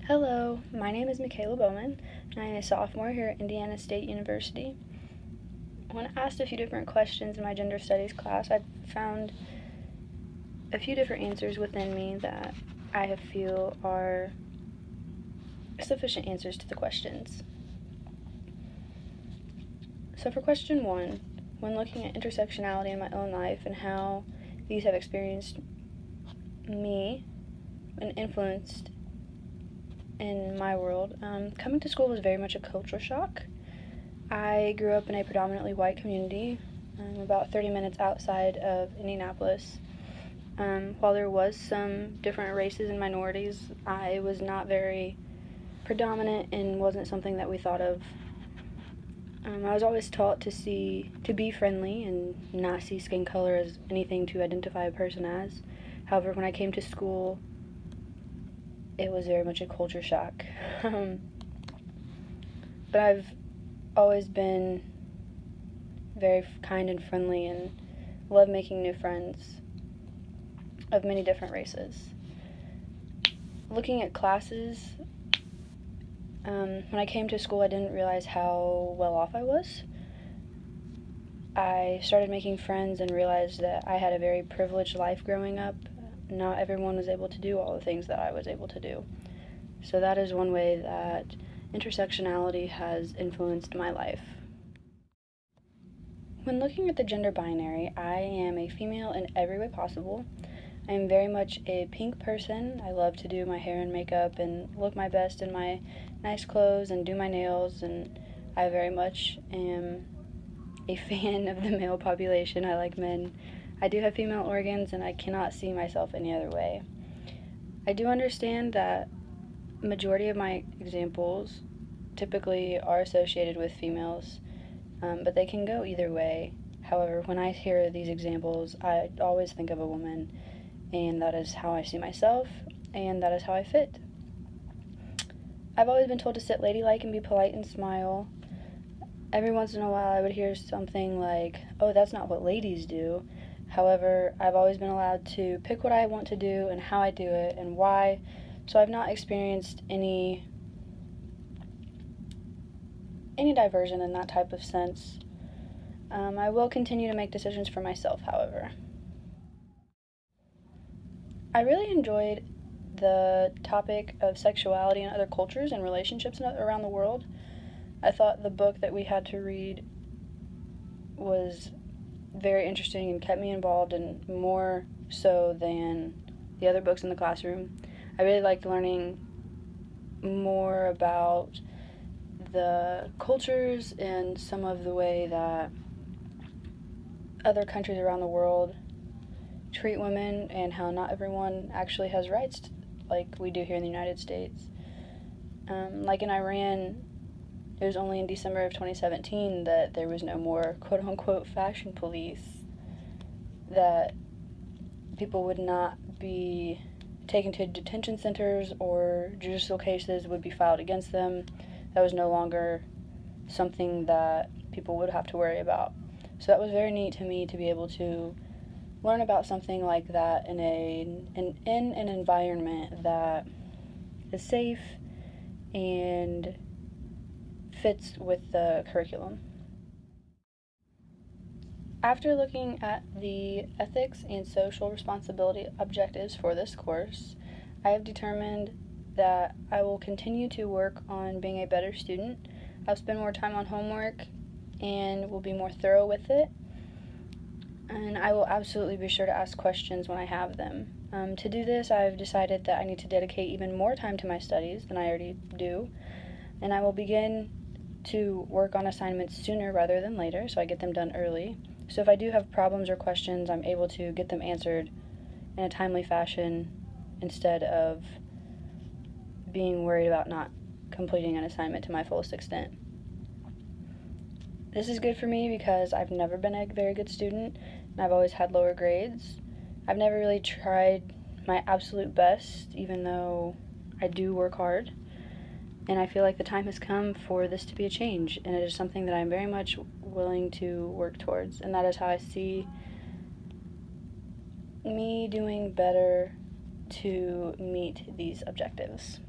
Hello, my name is Michaela Bowman, and I am a sophomore here at Indiana State University. When asked a few different questions in my gender studies class, I found a few different answers within me that I feel are sufficient answers to the questions. So for question 1, when looking at intersectionality in my own life and how these have experienced me and influenced in my world, coming to school was very much a culture shock. I grew up in a predominantly white community, about 30 minutes outside of Indianapolis. While there was some different races and minorities, I was not very predominant and wasn't something that we thought of. I was always taught to be friendly and not see skin color as anything to identify a person as. However, when I came to school, it was very much a culture shock. But I've always been very kind and friendly and love making new friends of many different races. Looking at classes, when I came to school, I didn't realize how well off I was. I started making friends and realized that I had a very privileged life growing up. Not everyone was able to do all the things that I was able to do. So that is one way that intersectionality has influenced my life. When looking at the gender binary, I am a female in every way possible. I am very much a pink person. I love to do my hair and makeup and look my best in my nice clothes and do my nails, and I very much am a fan of the male population. I like men. I do have female organs, and I cannot see myself any other way. I do understand that majority of my examples typically are associated with females, but they can go either way. However, when I hear these examples, I always think of a woman, and that is how I see myself, and that is how I fit. I've always been told to sit ladylike and be polite and smile. Every once in a while I would hear something like, "Oh, that's not what ladies do." However, I've always been allowed to pick what I want to do and how I do it and why, so I've not experienced any diversion in that type of sense. I will continue to make decisions for myself, however. I really enjoyed the topic of sexuality in other cultures and relationships around the world. I thought the book that we had to read was very interesting and kept me involved, and more so than the other books in the classroom. I really liked learning more about the cultures and some of the way that other countries around the world treat women and how not everyone actually has rights like we do here in the United States. Like in Iran, it was only in December of 2017 that there was no more quote-unquote fashion police, that people would not be taken to detention centers or judicial cases would be filed against them. That was no longer something that people would have to worry about. So that was very neat to me to be able to learn about something like that in an environment that is safe and fits with the curriculum. After looking at the ethics and social responsibility objectives for this course, I have determined that I will continue to work on being a better student. I'll spend more time on homework and will be more thorough with it. And I will absolutely be sure to ask questions when I have them. To do this, I've decided that I need to dedicate even more time to my studies than I already do, and I will begin to work on assignments sooner rather than later, so I get them done early. So if I do have problems or questions, I'm able to get them answered in a timely fashion instead of being worried about not completing an assignment to my fullest extent. This is good for me because I've never been a very good student, and I've always had lower grades. I've never really tried my absolute best, even though I do work hard. And I feel like the time has come for this to be a change, and it is something that I'm very much willing to work towards. And that is how I see me doing better to meet these objectives.